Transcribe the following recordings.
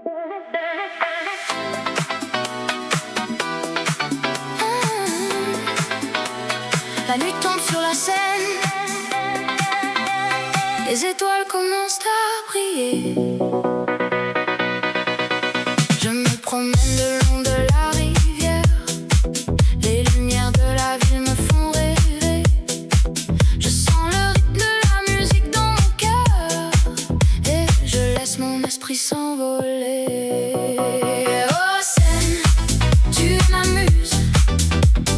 La nuit tombe sur la scène, les étoiles commencent à briller. Je me promène le long de la rivière, les lumières de la ville me font rêver. Je sens le rythme de la musique dans mon cœur et je laisse mon esprit s'envoler. Oh scène, tu m'amuses,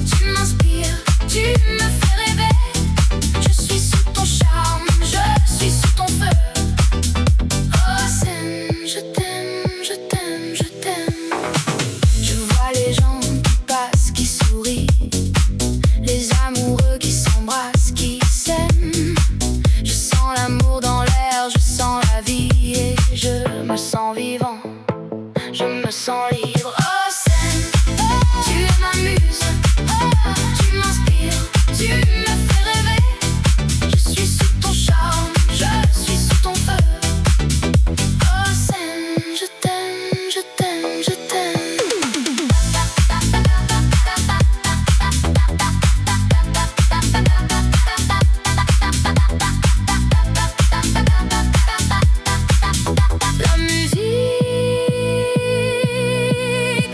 tu m'inspires, tu me fais rêver. Je suis sous ton charme, je suis sous ton feu. Oh scène, je t'aime, je t'aime, je t'aime. Je vois les gens qui passent, qui sourient, les amoureux qui s'embrassent, qui s'aiment. Je sens l'amour dans l'air, je sens la vie et je me sens vivant, je me sens libre. Oh scène, tu m'amuses, tu m'inspires, tu me fais rêver. Je suis sous ton charme, je suis sous ton feu. Oh scène, je t'aime, je t'aime, je t'aime. La musique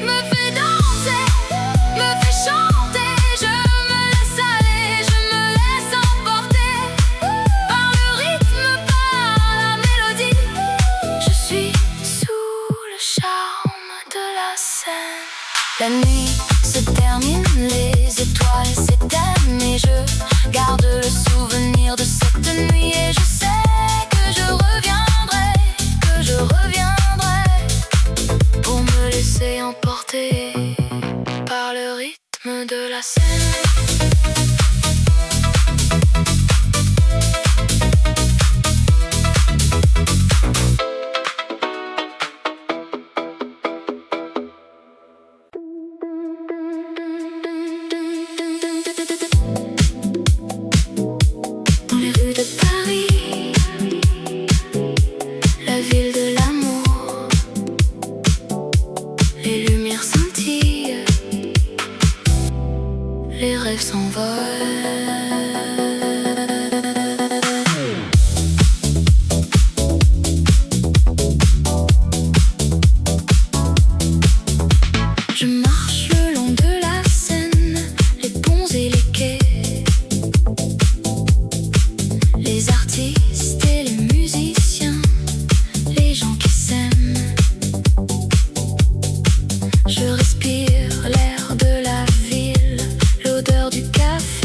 me fait danser, me fait chanter. Je me laisse aller, je me laisse emporter par le rythme, par la mélodie. Je suis sous le charme de la scène. La nuit se termine, les étoiles s'éteignent et je garde le souvenir de cette nuit. Et je sais que je reviendrai, que je reviendrai pour me laisser emporter par le rythme de la scène. Dans les rues de Paris, la ville de l'amour, les lumières scintillent, les rêves s'envolent. Je marche le long de la Seine, les ponts et les quais, les artistes et les musiciens, les gens qui s'aiment. Je respire l'air de la ville, l'odeur du café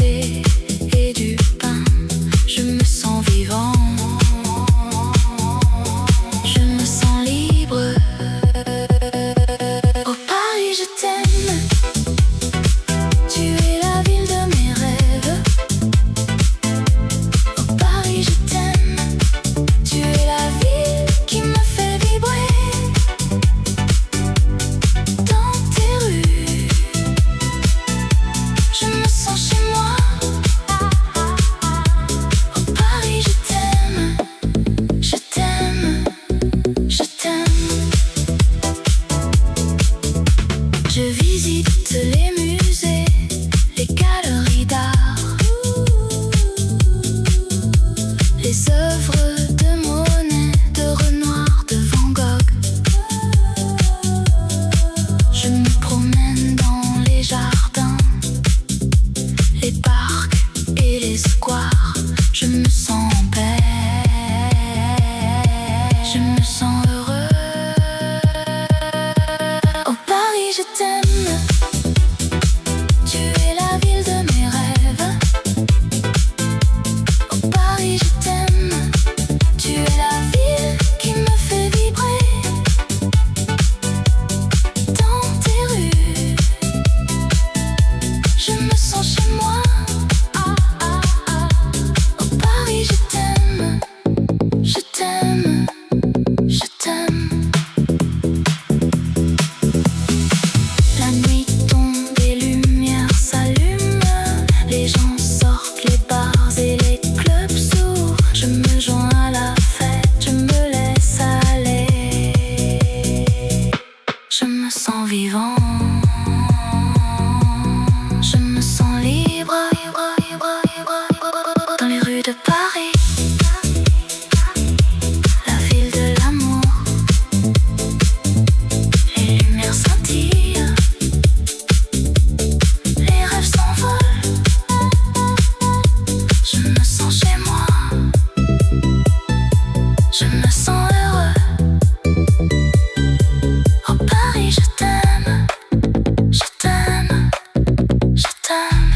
vivant. Je me sens libre dans les rues de Paris, la ville de l'amour. Les lumières scintillent, les rêves s'envolent. Je me sens chez moi, je me sens heureux. Oh Paris, je t'aime, je t'aime, je t'aime.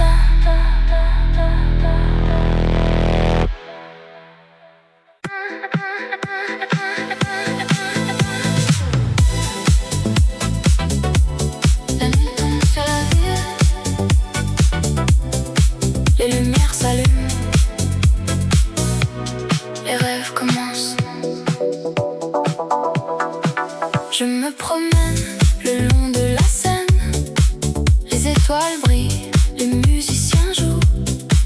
La nuit tombe sur la ville, les lumières s'allument, les rêves commencent. Je me promène le long de la Seine, les étoiles brillent, les musiciens jouent,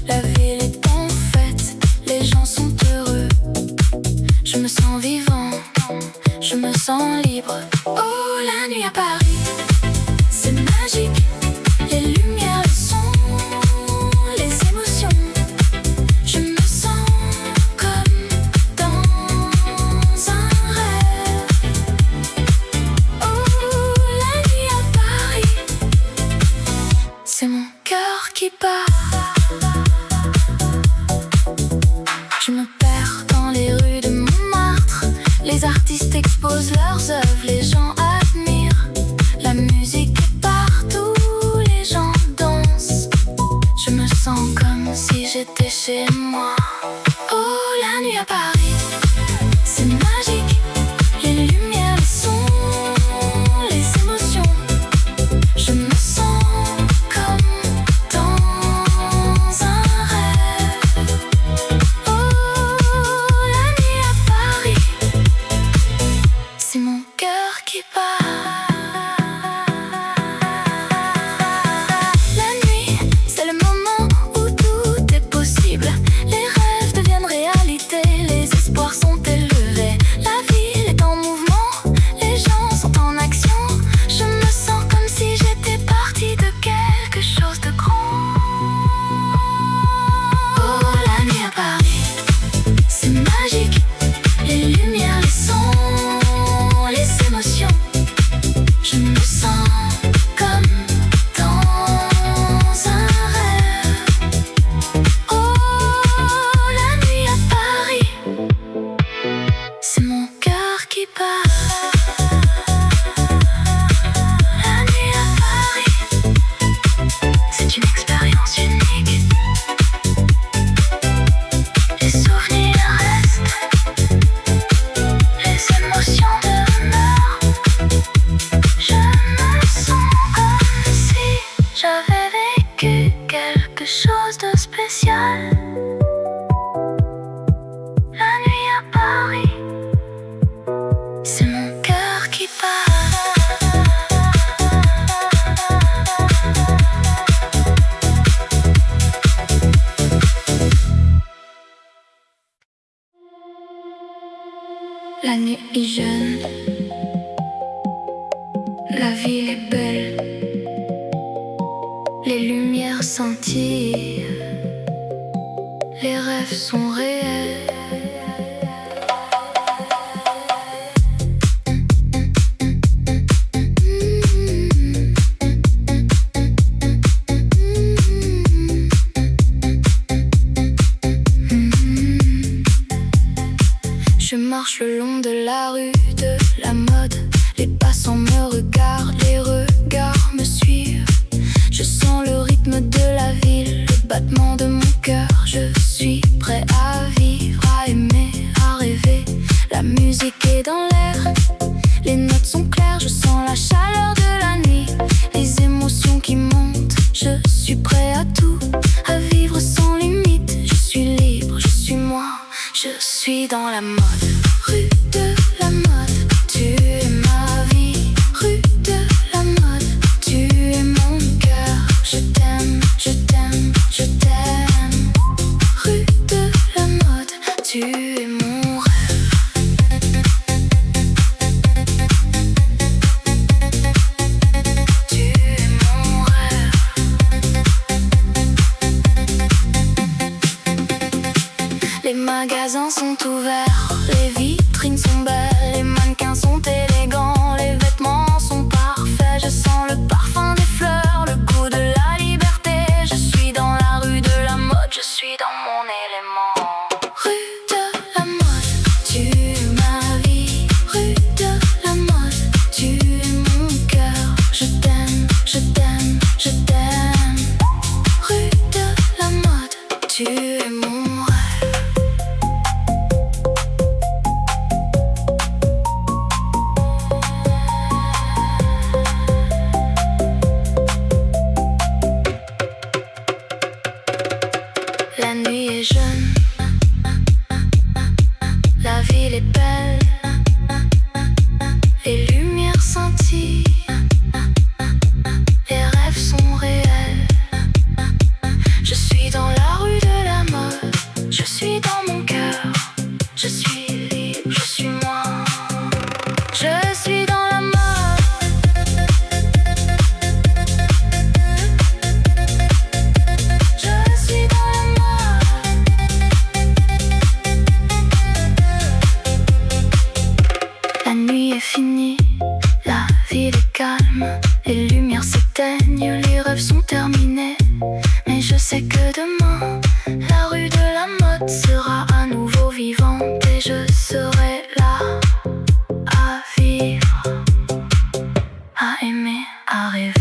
la ville est en fête, les gens sont heureux. Je me sens vivant, je me sens libre. Oh, la nuit à Paris, c'est magique, les lumières, le son, les émotions. Je me sens comme dans un rêve. Oh, la nuit à Paris, c'est mon cœur qui bat. Je me perds dans les rues de Montmartre, les artistes exposent leurs œuvres, les gens admirent. La musique est partout, les gens dansent. Je me sens comme si j'étais chez moi. Oh, la nuit à Paris, c'est magique, les lumières, les sons, les émotions. Je me sens comme dans un rêve. Oh, la nuit à Paris, c'est mon cœur qui bat. La nuit, c'est le moment où tout est possible. Les rêves deviennent réalité, les espoirs sont élevés. La ville est en mouvement, les gens sont en action. Je me sens comme si j'étais partie de quelque chose de grand. Oh, la nuit à Paris, c'est magique, les lumières, les sons, les émotions. Je me sens comme dans un rêve. Oh, la nuit à Paris, c'est mon cœur qui bat. La nuit à Paris, c'est une expérience unique. Les souvenirs restent, les émotions demeurent. Je me sens comme si j'avais vécu quelque chose de spécial. La nuit à Paris, c'est mon cœur qui bat. La nuit est jeune, la ville est belle, les lumières scintillent, les rêves sont réels. Je marche le long de la rue de la mode, les passants me regardent, les regards me suivent. Je sens le rythme de la ville, le battement de mon cœur. Je suis prêt à vivre, à aimer, à rêver. La musique est dans l'air, les notes sont claires. Je sens la chaleur de la nuit, les émotions qui montent. Je suis prêt à tout, à vivre sans limite. Je suis libre, je suis moi, je suis dans la mode. Rue de la mode, tu es ma vie. Rue de la mode, tu es mon cœur. Je t'aime, je t'aime, je t'aime. Rue de la mode, tu es mon rêve. sont ouverts, les vitrines sont belles, les mannequins sont élégants, les vêtements sont parfaits. Je sens le parfum des fleurs, le goût de la liberté. Je suis dans la rue de la mode, je suis dans mon élément. Rue de la mode, tu es ma vie. Rue de la mode, tu es mon cœur. Je t'aime, je t'aime, je t'aime. Rue de la mode, tu es mon rêve. La nuit est jeune, la ville est belle, les lumières scintillent, les rêves sont réels. Je suis dans la rue de la mode, je suis dans mon cœur, je suis libre, je suis moi. Je suis dans la mode. Je suis dans la mode. La nuit est finie, la ville est calme, les lumières s'éteignent, les rêves sont terminés. Mais je sais que demain, la rue de la mode sera à nouveau vivante et je serai là à vivre, à aimer, à rêver.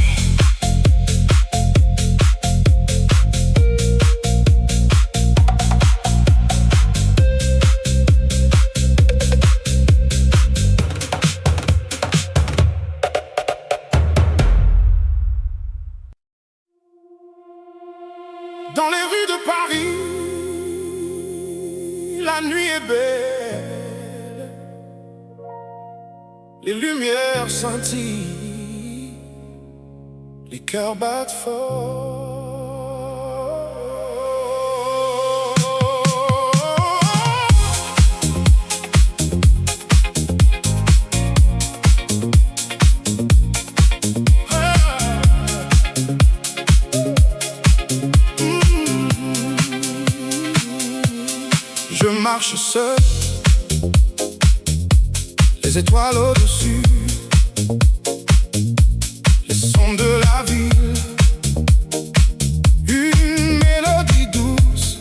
Dans les rues de Paris, la nuit est belle, les lumières scintillent, les cœurs battent fort. Je marche seul, les étoiles au-dessus, les sons de la ville, une mélodie douce.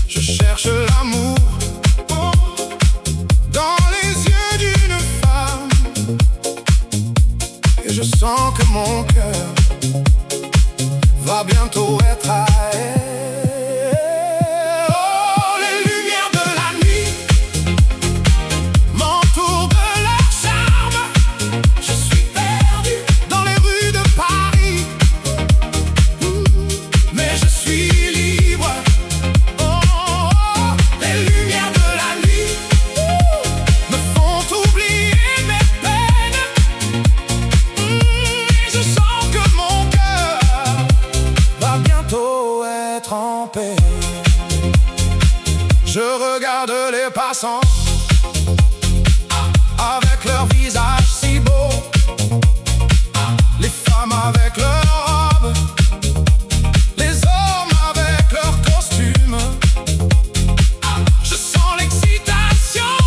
Je cherche l'amour dans les yeux d'une femme, et je sens que mon cœur va bientôt être à elle. Je regarde les passants avec leur visage si beau, les femmes avec leurs robes, les hommes avec leurs costumes. Je sens l'excitation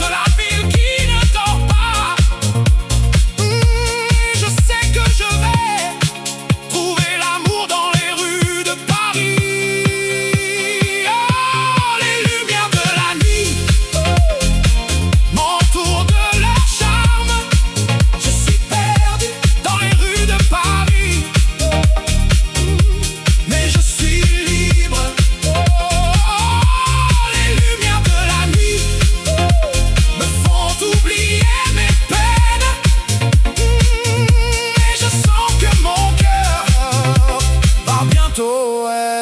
de la ville qui ne dort pas. Je sais que je vais trouver l'amour dans les rues de Paris.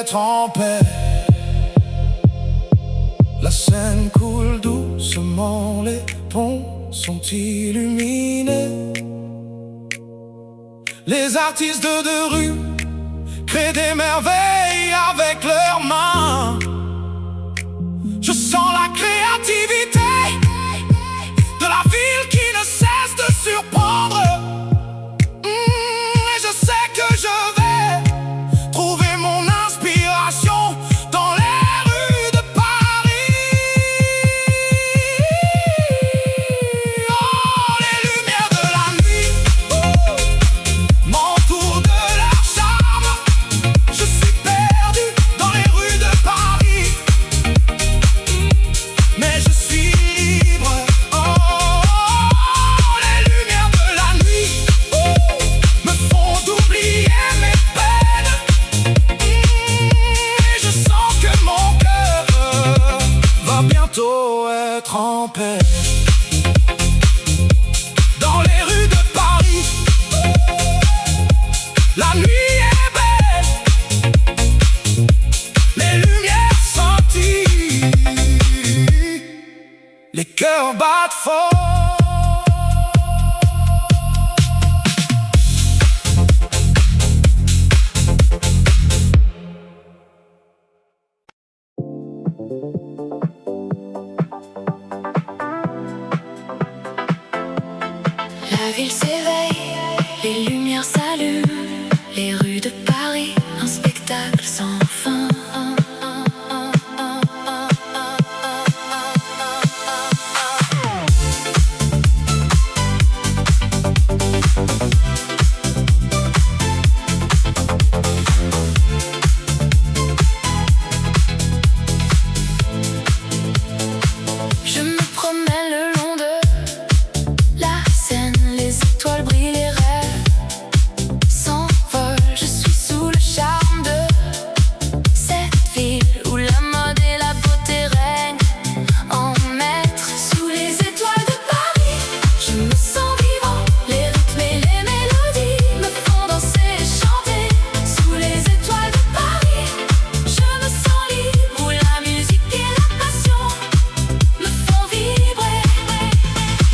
Être en paix. La Seine coule doucement, les ponts sont illuminés. Les artistes de rue créent des merveilles avec leurs mains. Je sens la créativité de la ville qui ne cesse de surprendre. Et je sais que je vais trouver mon inspiration dans les tempête. Dans les rues de Paris, la nuit est belle, les lumières scintillent, les cœurs battent fort. La ville s'éveille, les lumières s'allument, les rues de Paris, un spectacle sans fin. Je me promène le long de la Seine, les étoiles brillent, les rêves s'envolent. Je suis sous le charme de cette ville où la mode et la beauté règnent en maître. Sous les étoiles de Paris, je me sens vivant. Les rythmes et les mélodies me font danser et chanter. Sous les étoiles de Paris, je me sens libre, où la musique et la passion me font vibrer.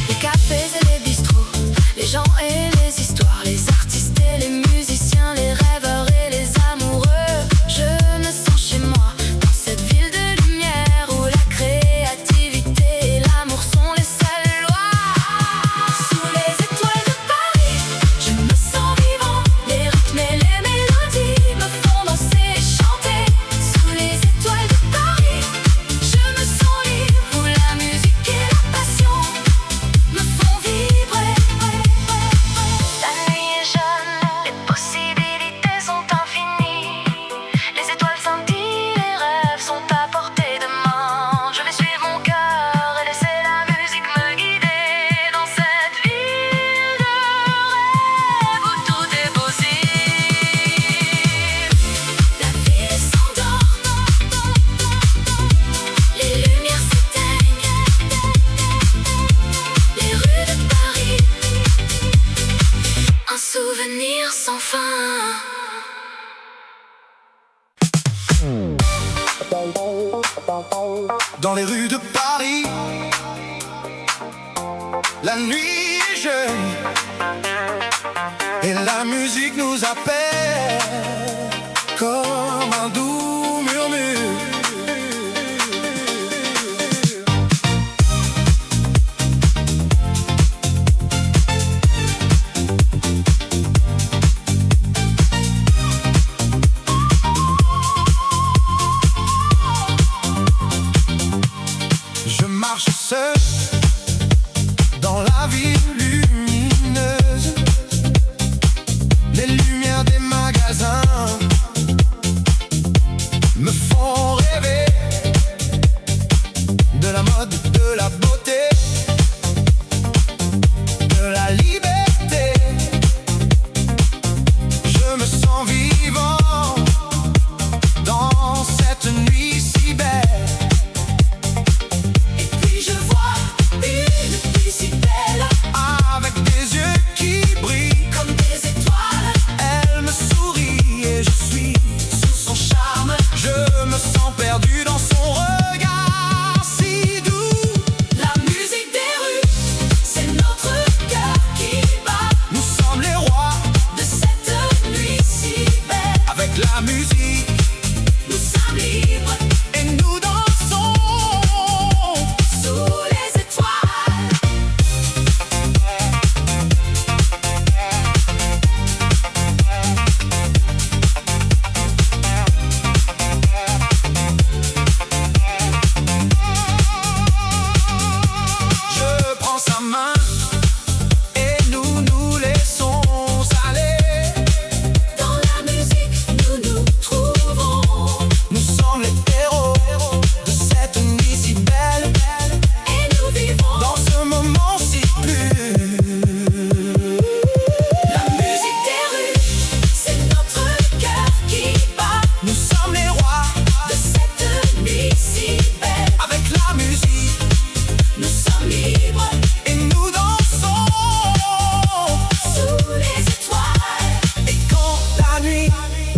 Les cafés et les bistrots, les gens et les histoires, les artistes et les musiciens, les rêveurs et les amoureux. Je me sens chez moi, dans cette ville de lumière où la créativité et l'amour sont les seules lois. Sous les étoiles de Paris, je me sens vivant. Les rythmes et les mélodies me font danser et chanter. Sous les étoiles de Paris, je me sens libre, où la musique et la passion me font vibrer. La nuit est jeune, les possibilités sont infinies. Les étoiles scintillent, les rêves sont à portée de main. Je vais suivre mon cœur et laisser la musique me guider dans cette ville de rêve où tout est possible. La ville s'endort, les lumières s'éteignent, les rues de Paris, un souvenir sans fin. Dans les rues de Paris, la nuit est jeune et la musique nous appelle comme un doux murmure. Je marche seul dans la ville lumineuse. Les lumières des magasins me font rêver de la mode, de la beauté, de la liberté. Je me sens vivant dans cette nuit si belle. Et puis je vois une nuit si belle. libre. Et nous dansons sous les étoiles. Et quand la nuit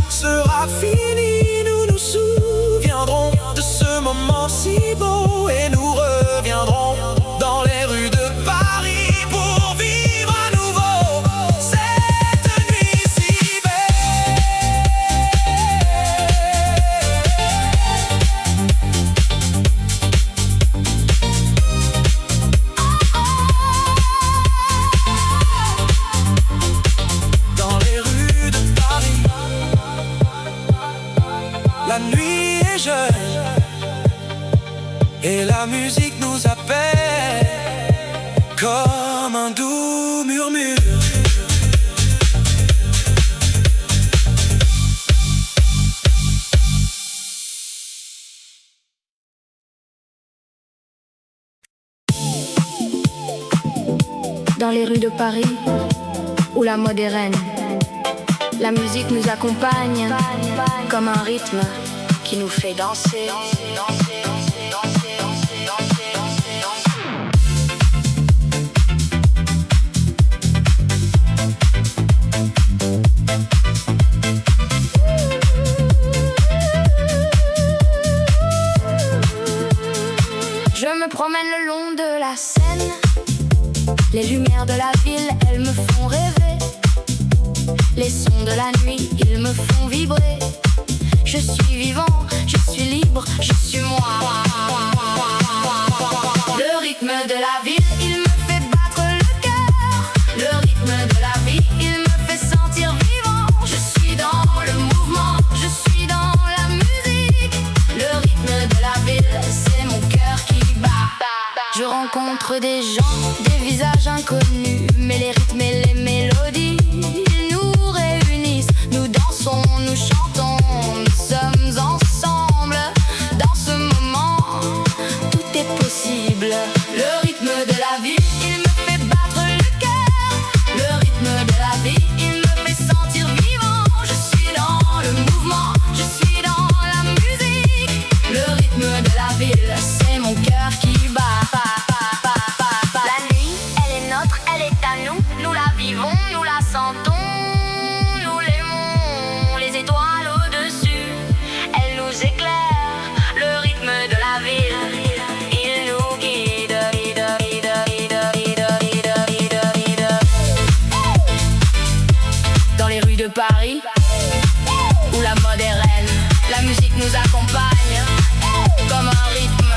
sera finie, nous nous souviendrons de ce moment si beau. Et nous reviendrons dans les rues de Paris pour vivre à nouveau cette nuit si belle. Dans les rues de Paris, la nuit est jeune et la musique nous appelle comme un doux murmure. Dans les rues de Paris, où la mode est reine, la musique nous accompagne comme un rythme qui nous fait danser. Je me promène le long de la Seine. Les lumières de la ville, elles me font rêver. Les sons de la nuit, ils me font vibrer. Je suis vivant, je suis libre, je suis moi. Le rythme de la ville, il me fait battre le cœur. Le rythme de la vie, il me fait sentir vivant. Je suis dans le mouvement, je suis dans la musique. Le rythme de la ville, c'est mon cœur qui bat. Je rencontre des gens, des visages inconnus, mais les rythmes et les mélodies, ils nous réunissent. Nous dansons, nous chantons, nous sommes ensemble. Dans ce moment, tout est possible. Le rythme de la vie, il me fait battre le cœur. Le rythme de la vie, il me fait sentir vivant. Je suis dans le mouvement, je suis dans la musique. Le rythme de la ville, c'est mon cœur qui bat. La nuit, elle est nôtre, elle est à nous. Nous la vivons, nous la sentons, nous l'aimons. Les étoiles au-dessus, elles nous éclairent. Le rythme de la ville, il nous guide. Dans les rues de Paris, où la mode est reine, la musique nous accompagne comme un rythme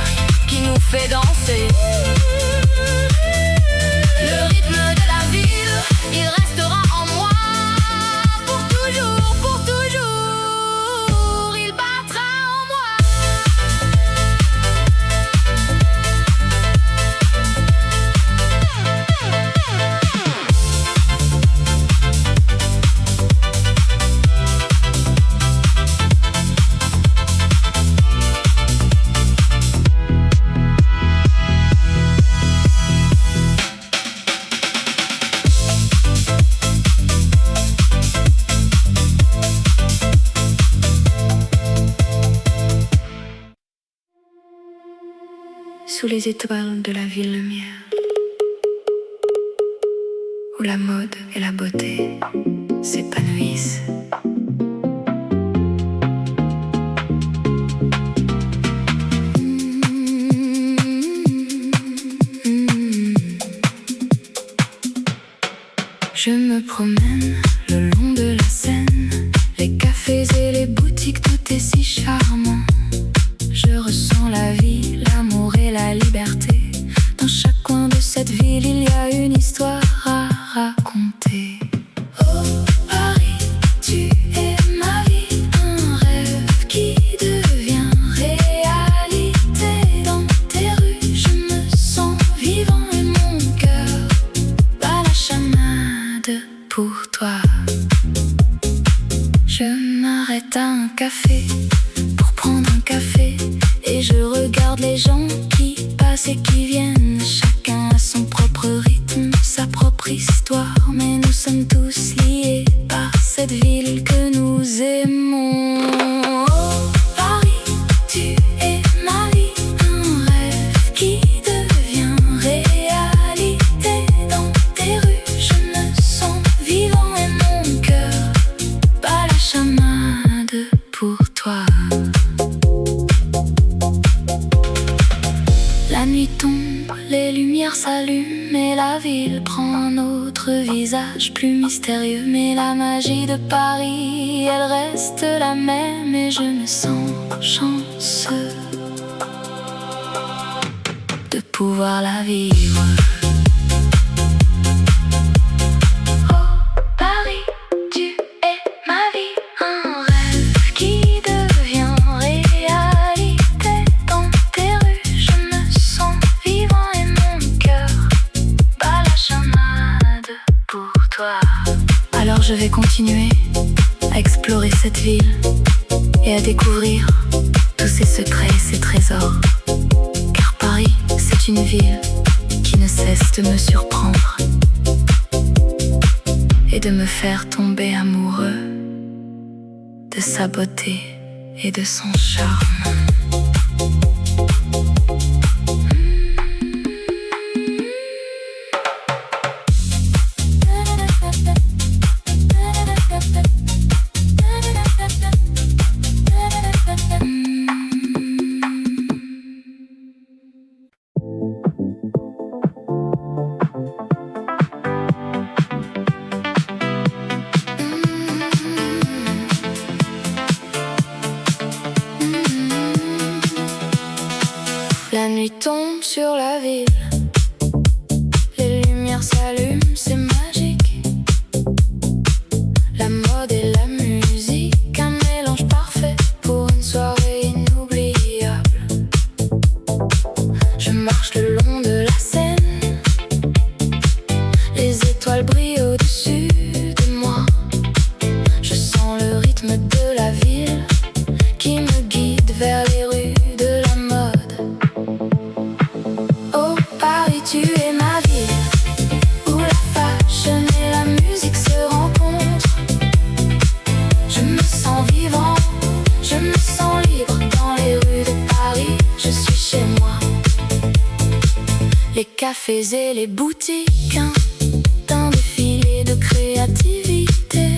qui nous fait danser. Le rythme de la ville, il restera en moi pour toujours, pour toujours. Il battra en moi. Sous les étoiles de la ville lumière, où la mode et la beauté s'épanouissent. Je me promène le long de la Seine, les cafés et les boutiques, tout est si charmant. Je ressens la vie, l'amour et la liberté. Dans chaque coin de cette ville, il y a une histoire à raconter. Oh Paris, tu es ma vie, un rêve qui devient réalité. Dans tes rues, je me sens vivant et mon cœur bat la chamade pour toi. s'allume et la ville prend un autre visage plus mystérieux. Mais la magie de Paris, elle reste la même et je me sens chanceux de pouvoir la vivre. Alors je vais continuer à explorer cette ville et à découvrir tous ses secrets et ses trésors. Car Paris, c'est une ville qui ne cesse de me surprendre et de me faire tomber amoureux de sa beauté et de son charme. La nuit tombe sur la ville, les lumières s'allument, c'est magique. La mode et la musique, un mélange parfait pour une soirée inoubliable. Je marche le long de la Seine, les étoiles brillent au-dessus de moi. Je sens le rythme de la ville qui me guide vers les rues de la mode. Oh Paris, tu es ma ville, où la fashion et la musique se rencontrent. Je me sens vivant, je me sens libre dans les rues de Paris. Je suis chez moi. Les cafés et les boutiques, d'un défilé de créativité.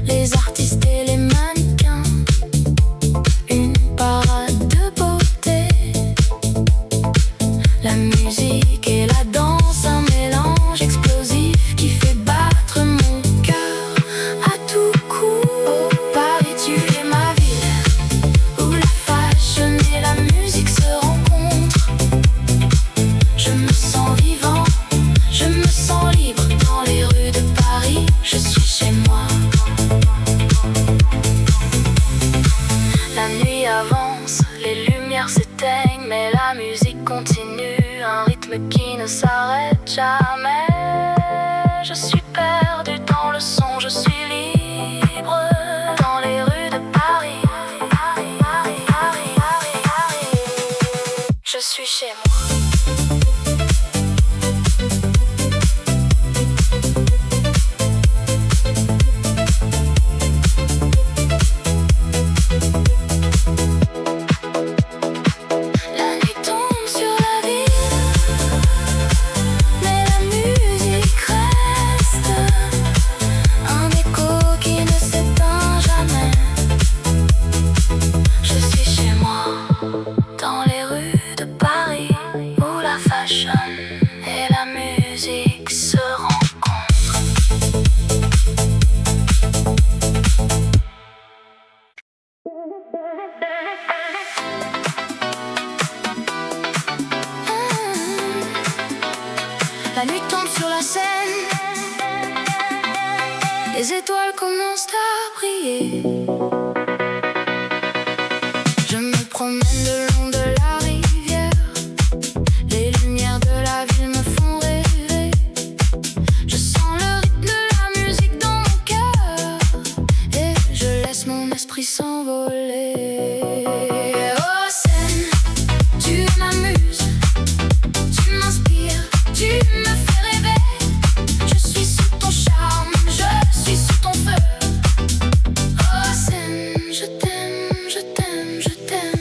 Les artistes et les mannequins, une parade de beauté. La musique et la danse, un mélange explosif qui fait battre mon cœur à tout coup. Oh Paris, tu es ma ville, où la fashion et la musique se rencontrent. Je me sens vivant, je me sens libre dans les rues de Paris. Je suis chez moi. La nuit avance, les lumières s'éteignent, mais la musique continue, un rythme qui ne s'arrête jamais. Je suis perdu dans le son, je suis libre dans les rues de Paris. Je suis chez moi. La nuit tombe sur la ville, mais la musique reste un écho qui ne s'éteint jamais. Je suis chez moi, dans les rues de Paris, où la fashion et la musique se rencontrent. La nuit tombe sur la Seine, les étoiles commencent à briller. Je me promène le long de la rivière, les lumières de la ville me font rêver. Je sens le rythme de la musique dans mon cœur et je laisse mon esprit s'envoler. Oh Seine, tu m'amuses, tu m'inspires, tu me fais rêver. Je suis sous ton charme, je suis sous ton feu. Oh Seine, je t'aime, je t'aime, je t'aime.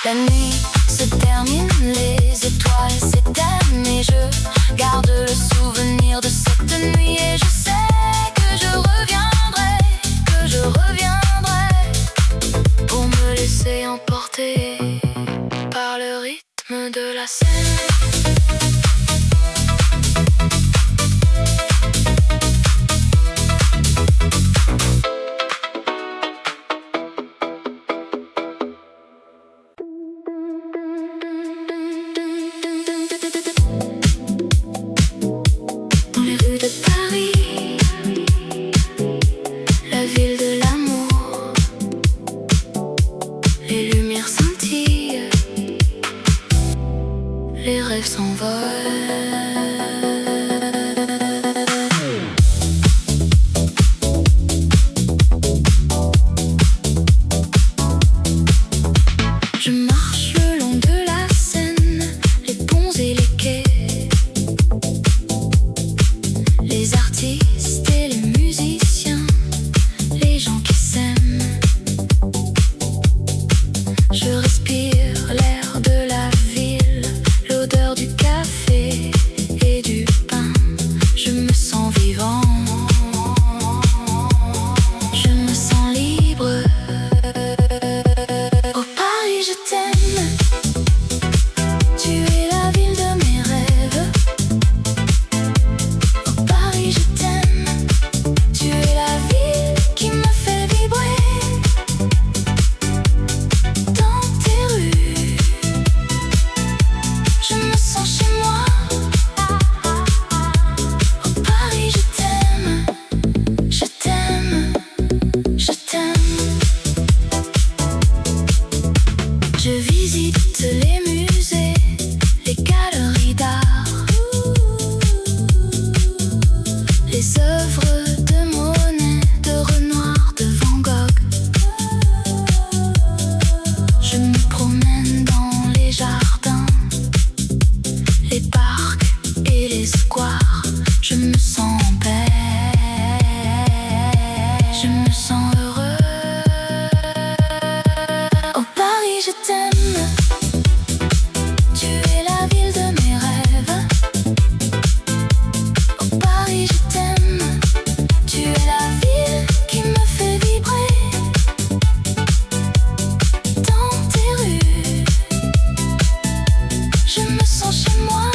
La nuit se termine, les étoiles s'éteignent et je garde le souvenir de cette nuit. Et je sais que je reviendrai pour me laisser emporter par le rythme de la scène. Les rêves s'envolent. Je marche le long de la Seine, les ponts et les quais, les artistes et les musiciens, les gens qui s'aiment. Je respire l'air de la ville, l'odeur du café et du pain. Je me sens vivant, je me sens libre. Oh Paris, je t'aime, tu es la ville de mes rêves. Oh Paris, je t'aime, tu es la ville qui me fait vibrer. Dans tes rues, je me sens chez moi. Oh Paris, je t'aime, je t'aime, je t'aime. Je visite les musées, les galeries d'art, les œuvres de Monet, de Renoir, de Van Gogh. Je me promène dans les jardins, les parcs et les squares. Je me sens en paix, je me sens heureux. Oh Paris, je t'aime, tu es la ville de mes rêves. Oh Paris, je t'aime, tu es la ville qui me fait vibrer. Dans tes rues, je me sens chez moi.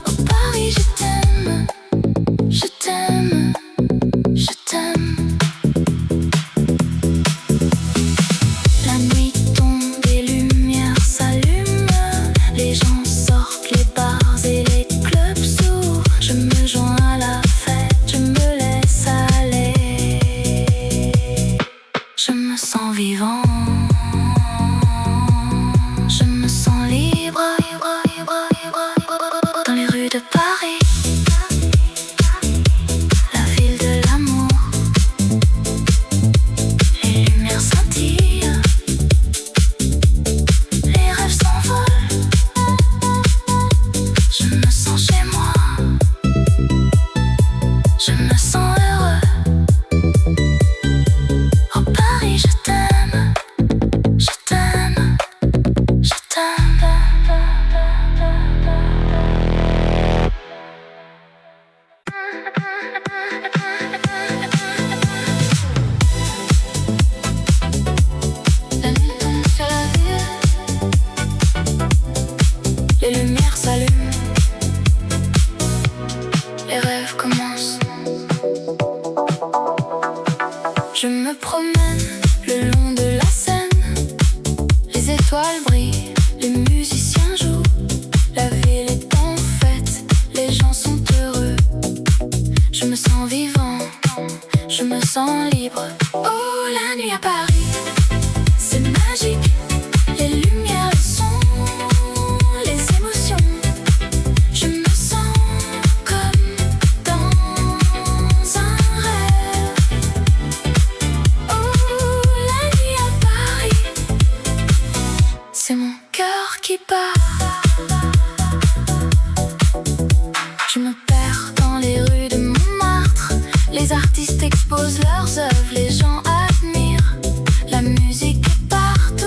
Oh Paris, je t'aime, je t'aime, je t'aime. La nuit tombe, les lumières s'allument, les gens sortent, les bars et les clubs s'ouvrent. Je me joins à la fête, je me laisse aller. Je me sens vivant, je me sens libre dans les rues de Paris, la ville de l'amour. Les lumières scintillent, les rêves s'envolent. Je me sens chez moi, je me sens heureux. Oh Paris, je t'aime, je t'aime, je t'aime. La nuit tombe sur la ville, les lumières s'allument, les rêves commencent. Je me promène le long de la Seine, les étoiles brillent, les musiciens jouent. La ville est en fête, les gens sont heureux. Je me sens vivant, je me sens libre. Oh, la nuit à Paris, c'est magique. Les lumières, le son, les émotions. Je me sens comme dans un rêve. Oh, la nuit à Paris, c'est mon cœur qui bat. Je me perds dans les rues de Montmartre, les artistes exposent leurs œuvres, les gens admirent. La musique est partout.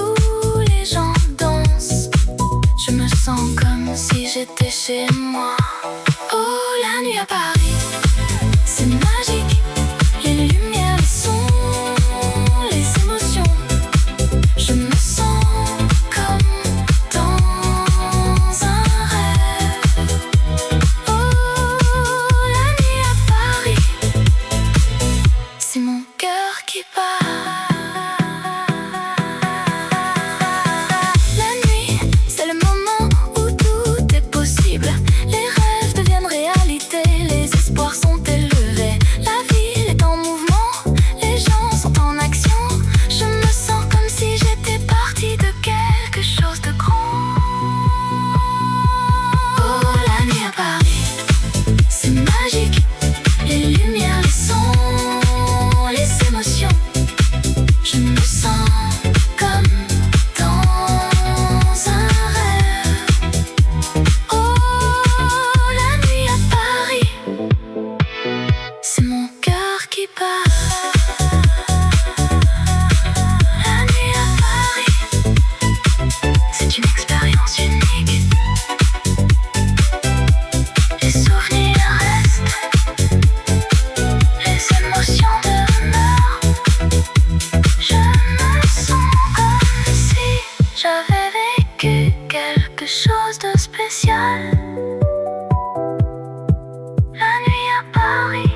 j'étais chez moi. Oh, la nuit à Paris, c'est magique. Les lumières, les sons, les émotions. Je me sens comme dans un rêve. Oh, la nuit à Paris, c'est mon cœur qui bat. La nuit, c'est le moment où tout est possible. Les rêves deviennent réalité, les espoirs sont élevés. La ville est en mouvement, les gens sont en action. Je me sens comme si j'étais partie de quelque chose de grand. Oh, la nuit à Paris, c'est magique. Les lumières, les sons, les émotions. Je me sens comme dans un rêve. Oh, la nuit à Paris, c'est mon cœur qui bat. La nuit à Paris, c'est une expérience unique. Les souvenirs restent, les émotions demeurent. Je me sens comme si j'avais vécu quelque chose de spécial. La nuit à Paris,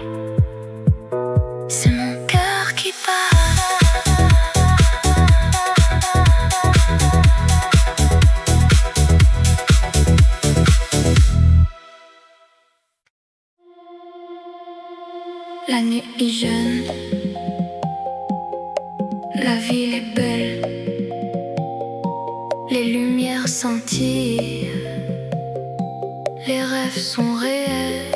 c'est mon cœur qui bat. La nuit est jeune, la ville est belle, les lumières scintillent, les rêves sont réels.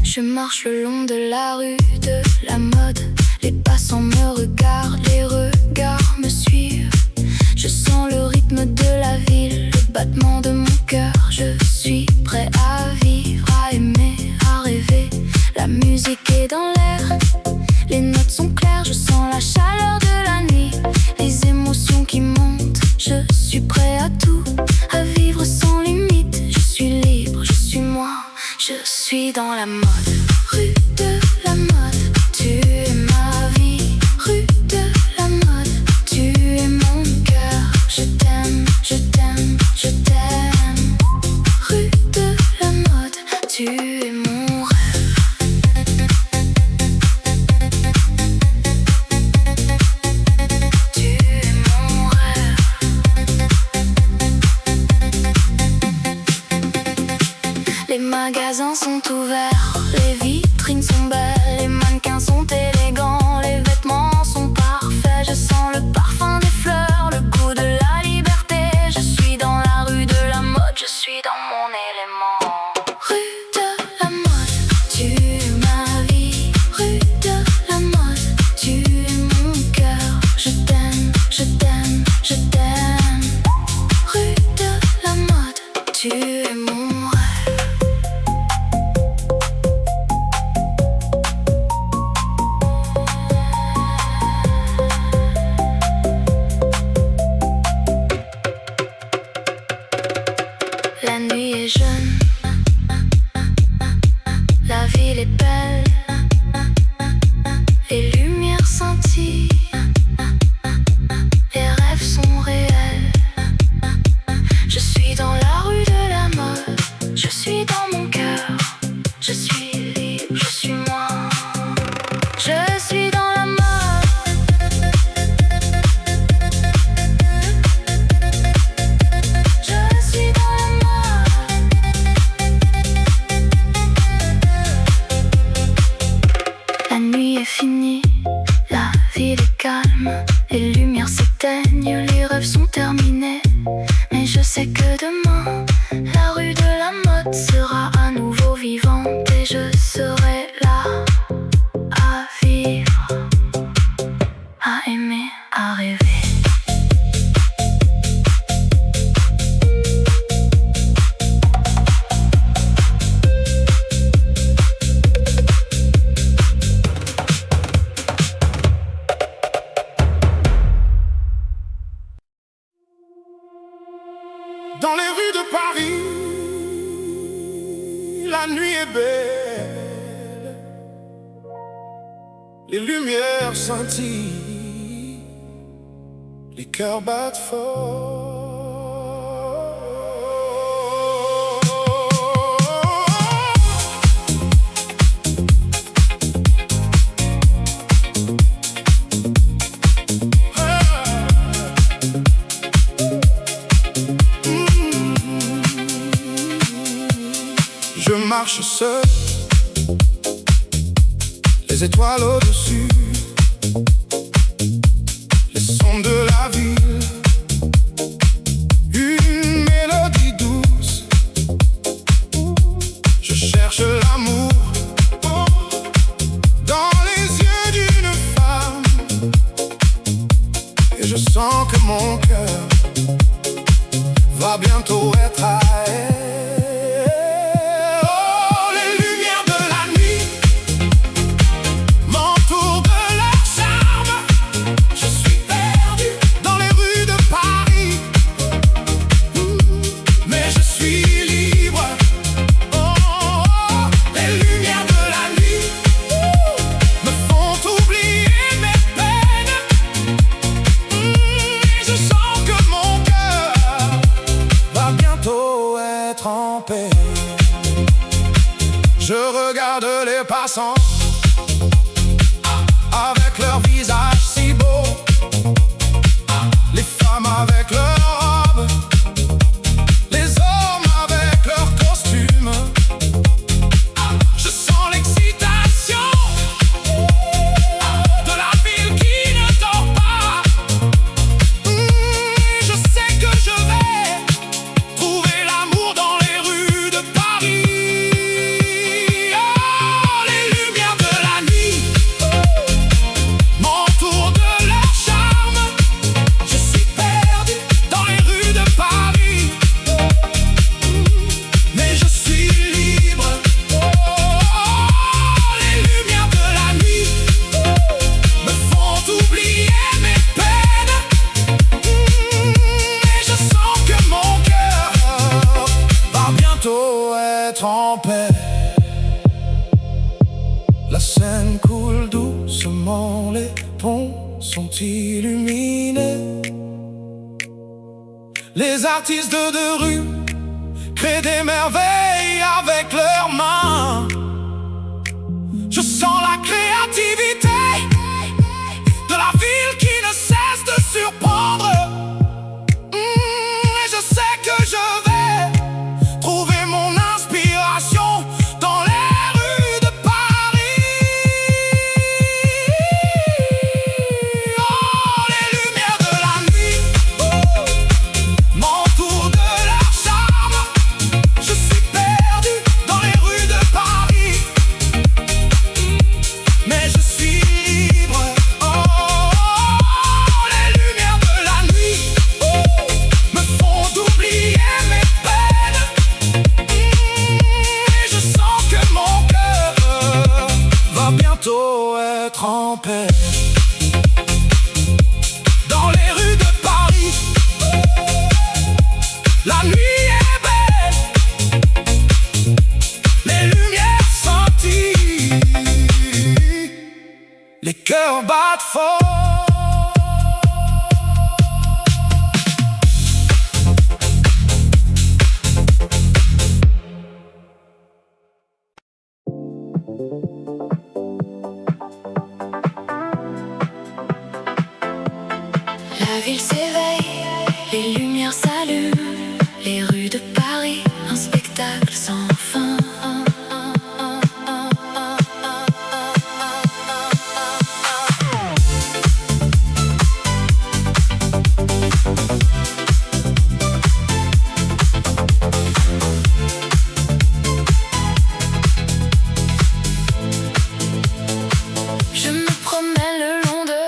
Je marche le long de la rue de la mode. Les passants me regardent, les regards me suivent. Je sens le rythme de la ville, le battement de mon cœur. Je suis prêt à vivre, à aimer, à rêver. La musique est dans l'air, les notes sont claires. Je sens la chaleur de la nuit, les émotions qui montent. Je suis prêt à tout, à vivre sans limite. Je suis libre, je suis moi, je suis dans la mode. Rue de la mode, tu es ma vie. Rue de la mode, tu es mon cœur. Je t'aime, je t'aime, je t'aime. Rue de la mode, tu es mon rêve. Tu es mon rêve. Les magasins sont ouverts, les vitrines sont belles, les mannequins sont élégants, les vêtements sont parfaits. Je sens le parfum des fleurs, le goût de la liberté. Je suis dans la rue de la mode, je suis dans mon élément. Rue de la mode, tu es ma vie. Rue de la mode, tu es mon cœur. Je t'aime, je t'aime, je t'aime. Rue de la mode, tu es mon rêve. La nuit est jeune, la ville est belle, les lumières scintillent, les rêves sont réels. Je suis dans la rue de la mode, je suis dans mon cœur. Je suis libre, je suis moi, je suis dans la mode. Je suis dans la mode. Dans les rues de Paris, la nuit est belle, les lumières scintillent, les cœurs battent fort. Je marche seul, les étoiles au-dessus, les sons de la ville, une mélodie douce. Je cherche l'amour dans les yeux d'une femme, et je sens que mon cœur va bientôt être à elle. Je regarde les passants avec leur visage si beau, les femmes avec leurs robes, les hommes avec leurs costumes. Je sens l'excitation de la ville qui ne dort pas. Je sais que je vais trouver l'amour dans les rues de Paris. Être en paix. La Seine coule doucement, les ponts sont illuminés. Les artistes de rue créent des merveilles avec leurs mains. Je sens la créativité de la ville qui ne cesse de surprendre. Et je sais que je vais trouver mon inspiration dans les rues de Paris. Oh, les lumières de la nuit m'entourent de leur charme. Je suis perdu dans les rues de Paris, mais je suis libre. Oh, les lumières de la nuit me font oublier mes peines. Et je sens que mon cœur va bientôt être en paix. Dans les rues de Paris, la nuit est belle, les lumières scintillent, les cœurs battent fort. La ville s'éveille, les lumières s'allument, les rues de Paris, un spectacle sans fin. Je me promène le long de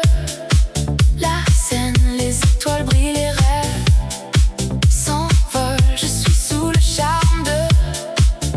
la Seine, les étoiles brillent, les rêves s'envolent. Je suis sous le charme de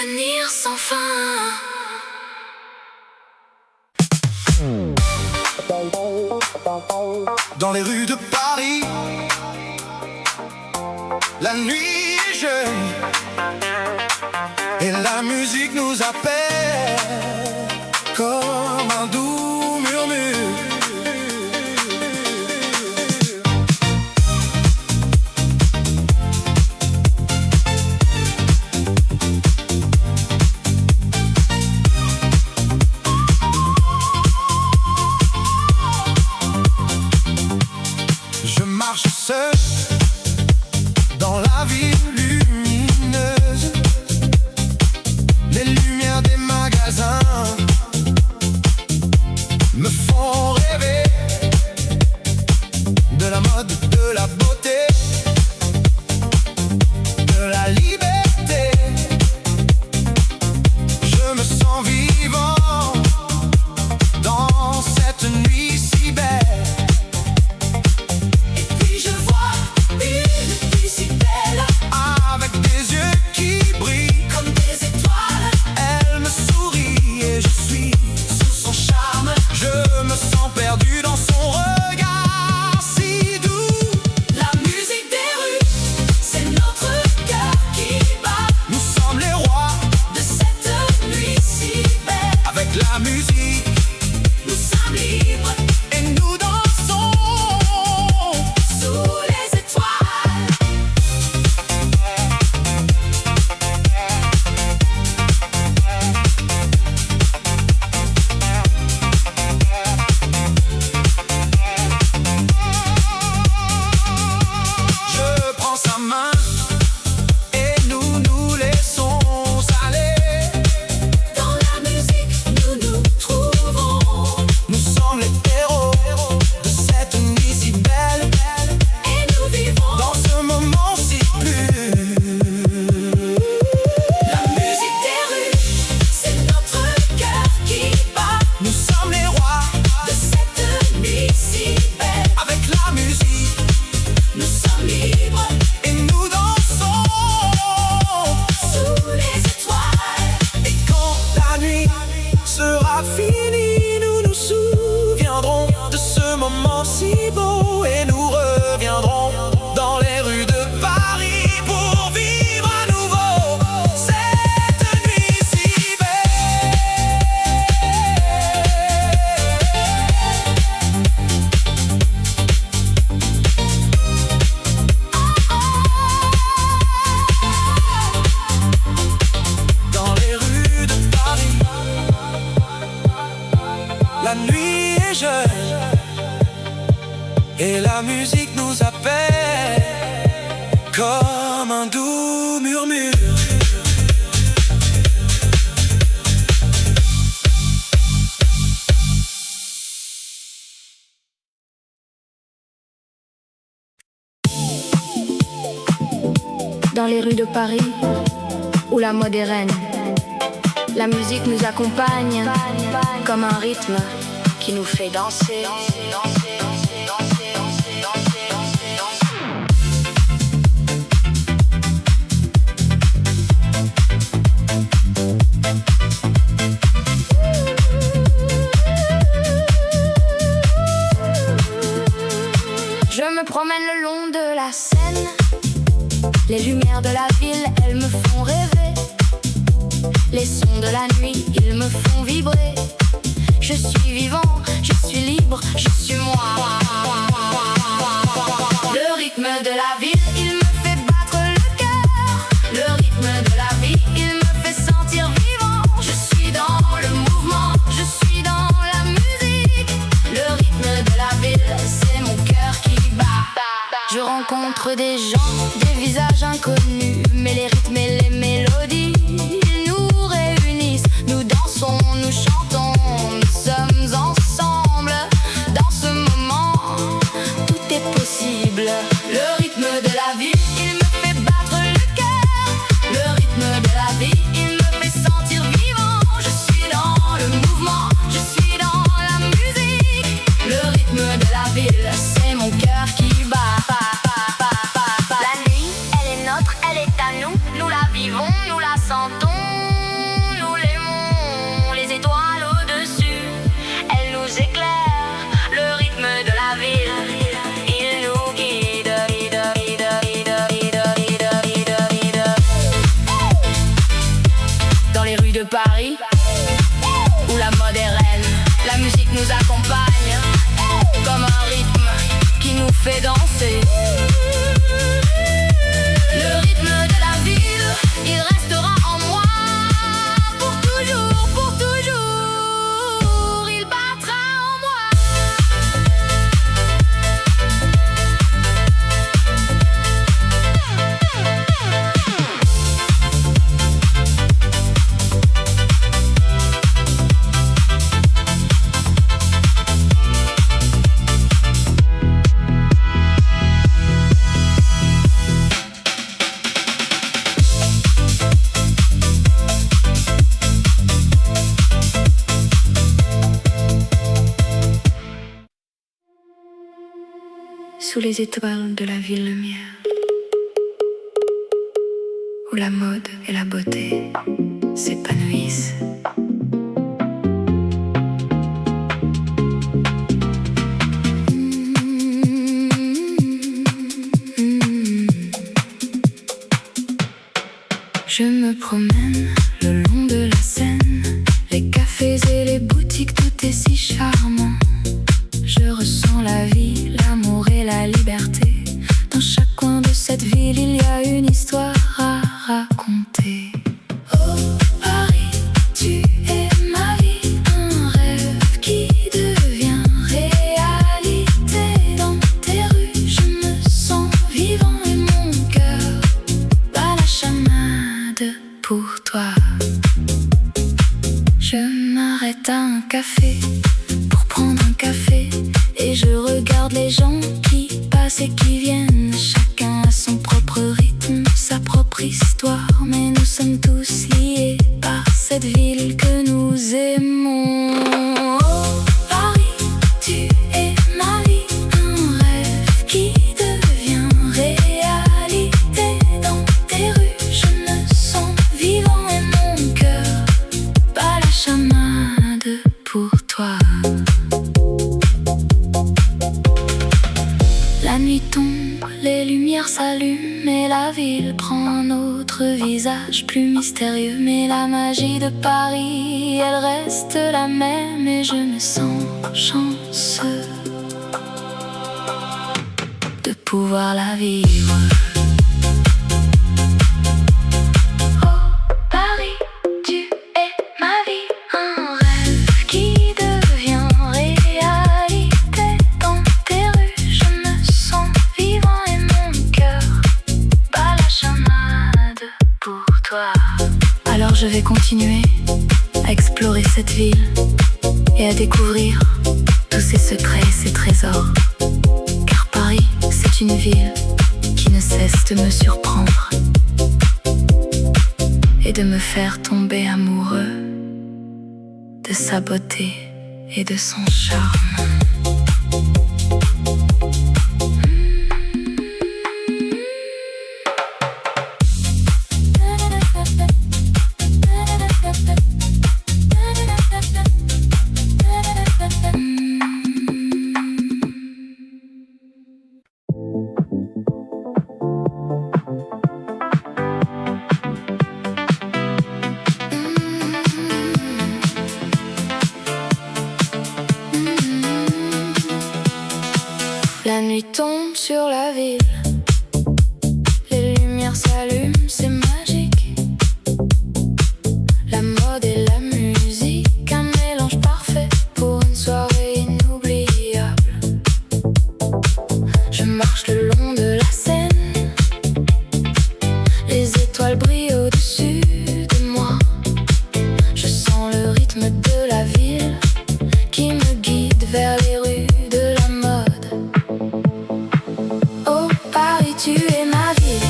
souvenirs sans fin. Dans les rues de Paris, la nuit est jeune et la musique nous appelle comme un doux murmure. Je marche seul dans la ville lumineuse. Les lumières des magasins me font rêver de la mode, de la beauté, de la liberté. Je me sens vivant dans cette nuit si belle. Avec des yeux qui brillent Comme des étoiles, elle me sourit et je suis sous son charme, Je me sens perdu dans son regard si doux. la musique des rues, c'est notre cœur qui bat. Nous sommes les rois De cette nuit si belle, avec la musique nous sommes libres et nous dansons. sous les étoiles. Je prends sa main et nous nous laissons aller. Dans la musique, nous nous trouvons Nous sommes les héros de cette nuit si belle. et nous vivons. Dans ce moment si pur, La musique des rues, c'est notre cœur qui bat. nous sommes les rois De cette nuit si belle, avec la musique nous sommes libres et nous dansons. sous les étoiles. Et quand la nuit sera finie, nous nous souviendrons de ce moment si beau et nous reviendrons dans les rues de Paris pour vivre à nouveau cette nuit si belle. Dans les rues de Paris, la nuit est jeune et la musique nous appelle comme un doux murmure. Dans les rues de Paris, où la mode est reine, la musique nous accompagne comme un rythme qui nous fait danser. Je me promène le long de la Seine. Les lumières de la ville, elles me font rêver. Les sons de la nuit, ils me font vibrer. Je suis vivant, je suis libre, je suis moi. Le rythme de la ville, il me fait battre le cœur. Le rythme de la vie, il me fait sentir vivant. Je suis dans le mouvement, je suis dans la musique. Le rythme de la ville, c'est mon cœur qui bat. Je rencontre des gens, des visages inconnus, mais les rythmes et les mélodies, ils nous réunissent. Nous dansons, nous chantons, nous sommes ensemble. Dans ce moment, tout est possible. Le rythme de la vie, il me fait battre le cœur. Le rythme de la vie, il me fait sentir vivant. Je suis dans le mouvement, je suis dans la musique. Le rythme de la ville, c'est mon cœur qui bat. La nuit, elle est nôtre, elle est à nous. Nous la rues de Paris où la mode est reine. La musique nous accompagne comme un rythme qui nous fait danser. Le rythme de la ville, il restera en moi pour toujours, pour toujours. Il battra en moi. Sous les étoiles de la ville lumière, où la mode et la beauté s'épanouissent. Je me promène le long de la Seine, les cafés et les boutiques, tout est si charmant. Je ressens la vie, l'amour et la liberté. Dans chaque coin de cette ville, il y a une histoire à raconter. Oh Paris, tu es ma vie, un rêve qui devient réalité. Dans tes rues, je me sens vivant et mon cœur bat la chamade pour toi. Je m'arrête à un café pour prendre un café et je regarde les gens qui passent et qui viennent. Chacun a son propre rythme, sa propre histoire, mais nous sommes tous liés par cette ville que nous aimons. Oh Paris, tu es ma vie, un rêve qui devient réalité. Dans tes rues, je me sens vivant et mon cœur bat la chamade pour toi. La nuit tombe, les lumières s'allument et la ville prend un autre visage plus mystérieux. Mais la magie de Paris, elle reste la même et je me sens chanceux de pouvoir la vivre. Oh Paris, tu es ma vie, un rêve qui devient réalité. Dans tes rues, je me sens vivant et mon cœur bat la chamade pour toi. Alors je vais continuer à explorer cette ville et à découvrir tous ses secrets et ses trésors. Car Paris, c'est une ville qui ne cesse de me surprendre et de me faire tomber amoureux de sa beauté et de son charme. La nuit tombe sur la ville, les lumières s'allument, c'est magique. La mode et la musique, un mélange parfait pour une soirée inoubliable. Je marche le long de la Seine, les étoiles brillent au-dessus de moi. Je sens le rythme de la ville qui me guide vers les rues de la mode. Oh Paris, tu es ma ville,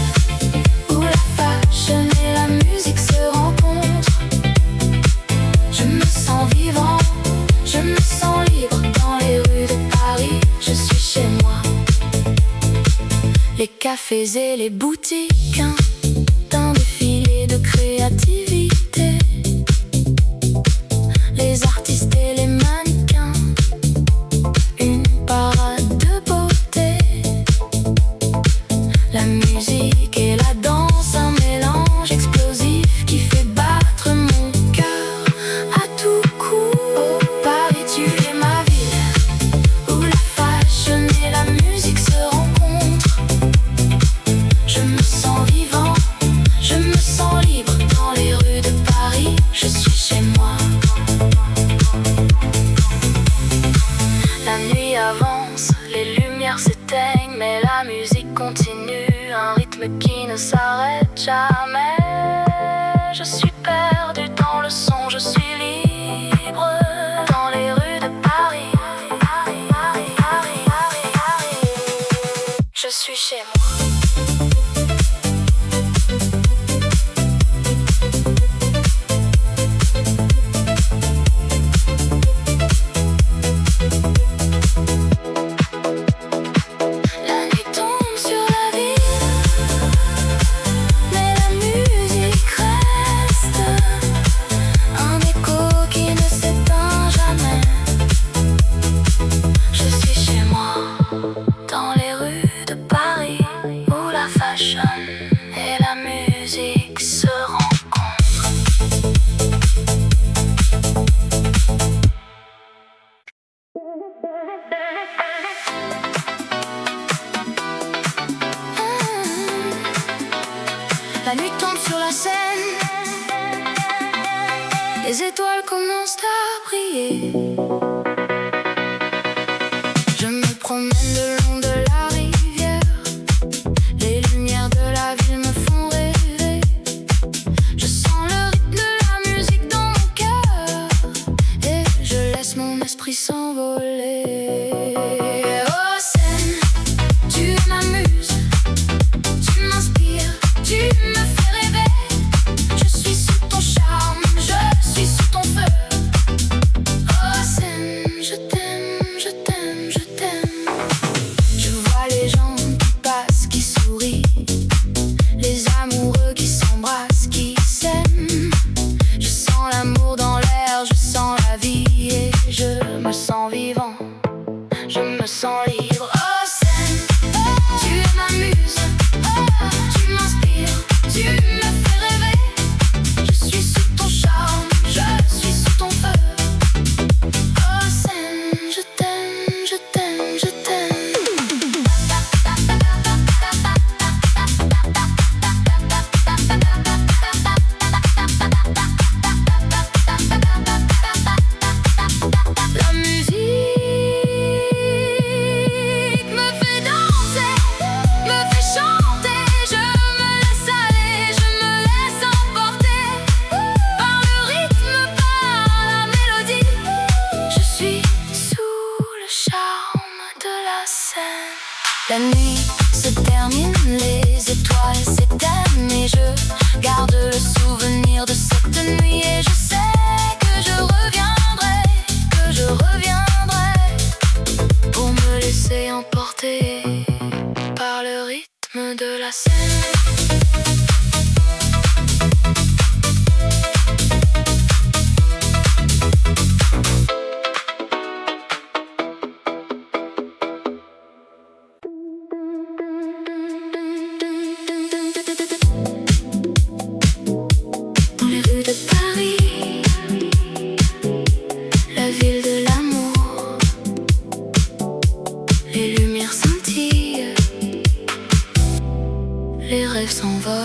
où la fashion et la musique se rencontrent. Je me sens vivant, je me sens libre dans les rues de Paris. Je suis chez moi. Les cafés et les boutiques, d'un défilé de créativité. Les artistes et les mannequins, une parade de beauté. La musique et la danse, un mélange explosif qui fait battre mon s'arrête jamais. Je suis perdu dans le son, je suis libre dans les rues de Paris. Je suis chez moi. Et la musique se rencontre. La nuit tombe sur la scène. Les étoiles commencent à briller. Je me promène le long de la rivière. Les lumières de la ville me font rêver. Je sens le rythme de la musique dans mon cœur et je laisse mon esprit s'envoler. Oh scène, tu m'amuses, tu m'inspires, tu me fais rêver. Je suis sous ton charme, je suis sous ton feu. Oh scène, je t'aime, je t'aime, je t'aime. Je vois les gens qui passent, qui sourient, les amoureux qui s'embrassent, qui s'aiment. Je sens l'amour dans l'air, je sens la vie et je me sens vivant, je me sens libre. Oh scène, tu m'amuses, tu m'inspires, tu me fais rêver. Je suis sous ton charme, je suis sous ton feu. Oh scène, je t'aime, je t'aime, je t'aime. La musique me fait danser, me fait chanter. Je me laisse aller, je me laisse emporter par le rythme, par la mélodie. Je suis sous le charme de la scène. La nuit se termine, les étoiles s'éteignent et je garde le souvenir de cette nuit. Et je sais que je reviendrai, pour me laisser emporter par le rythme de la scène. Dans les rues de Paris, la ville de l'amour, les lumières scintillent, les rêves s'envolent.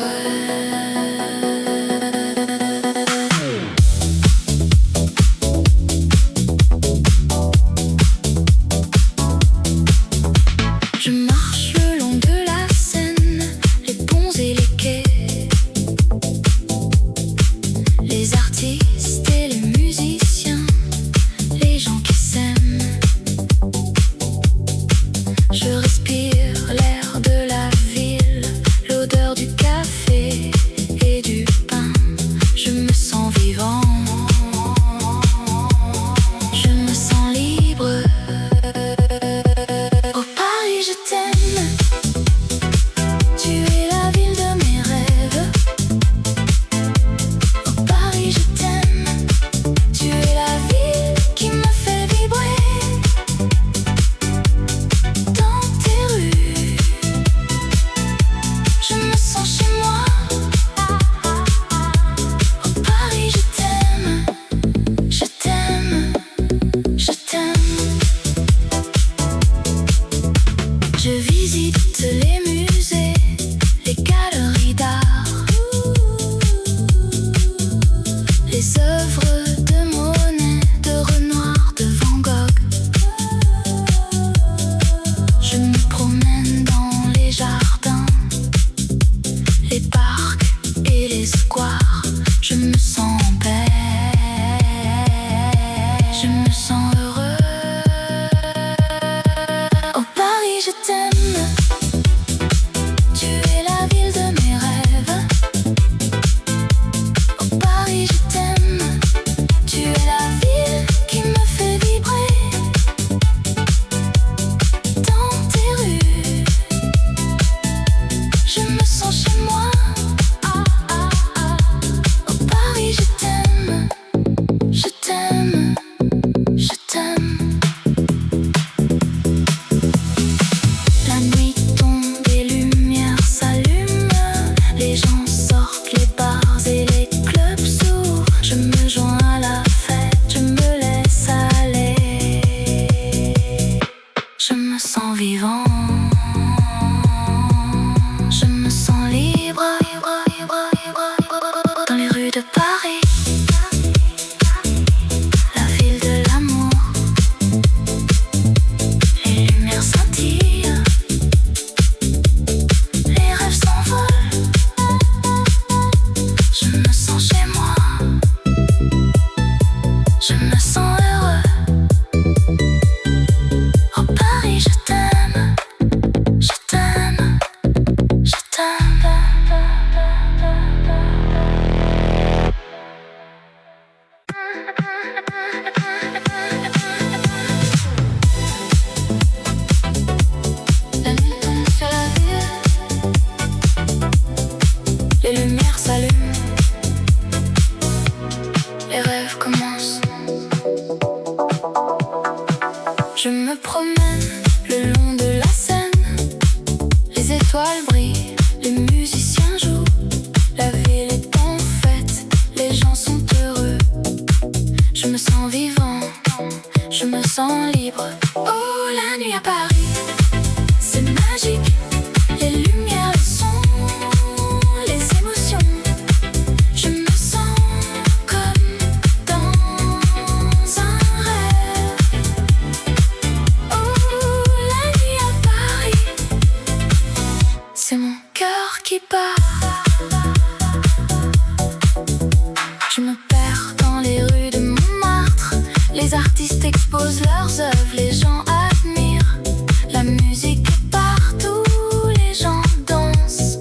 Je marche le long de la Seine, les ponts et les quais, les artistes et les musiciens, les gens qui s'aiment. Je respire l'air de la ville, l'odeur du café et du pain. Je me sens vivant, je me sens libre. Oh Paris, je t'aime, tu es la ville de mes rêves. Oh Paris, je t'aime, tu es la ville qui me fait vibrer. Dans tes rues, je me sens chez moi. Oh Paris, je t'aime, je t'aime, je t'aime. Je visite les musées, les galeries d'art, les œuvres de Monet, de Renoir, de Van Gogh. Je me promène dans les jardins, je me sens heureux. Oh Paris, je t'aime, je t'aime, je t'aime. La nuit tombe sur la ville, les lumières s'allument, les rêves commencent. Je me promène le long de la Seine, les étoiles brillent, les musiciens jouent, la ville est en fête, les gens sont heureux. Je me sens vivant, je me sens libre. Oh, la nuit à Paris, c'est magique, les lumières, le son, les émotions. Je me sens comme dans un rêve. Oh, la nuit à Paris, c'est mon cœur qui bat. Je me perds dans les rues de Montmartre, les artistes exposent leurs œuvres, les gens admirent. La musique est partout, les gens dansent.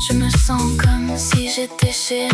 Je me sens comme si j'étais chez